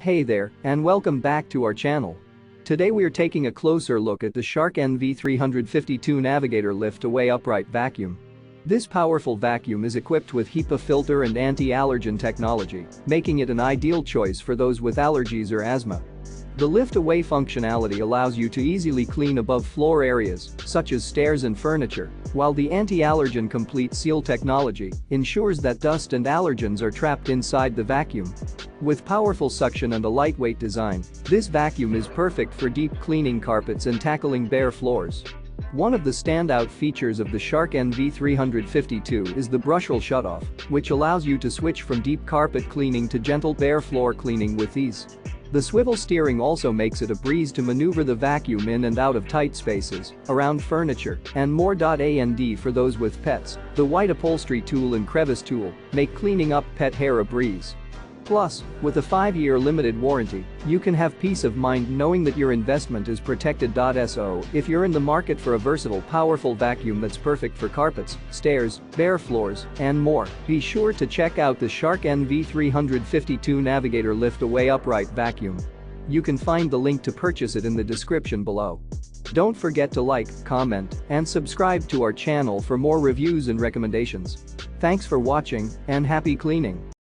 Hey there, and welcome back to our channel. Today we are taking a closer look at the Shark NV352 Navigator lift-away upright vacuum. This powerful vacuum is equipped with Hepa filter and anti-allergen technology, making it an ideal choice for those with allergies or asthma. The lift-away functionality allows you to easily clean above floor areas, such as stairs and furniture, while the anti-allergen complete seal technology ensures that dust and allergens are trapped inside the vacuum. With powerful suction and a lightweight design, this vacuum is perfect for deep cleaning carpets and tackling bare floors. One of the standout features of the Shark NV352 is the brushable shutoff, which allows you to switch from deep carpet cleaning to gentle bare floor cleaning with ease. The swivel steering also makes it a breeze to maneuver the vacuum in and out of tight spaces, around furniture, and more. And for those with pets, the white upholstery tool and crevice tool make cleaning up pet hair a breeze. Plus, with a 5-year limited warranty, you can have peace of mind knowing that your investment is protected. So, if you're in the market for a versatile, powerful vacuum that's perfect for carpets, stairs, bare floors, and more, be sure to check out the Shark NV352 Navigator lift-away upright vacuum. You can find the link to purchase it in the description below. Don't forget to like, comment, and subscribe to our channel for more reviews and recommendations. Thanks for watching, and happy cleaning!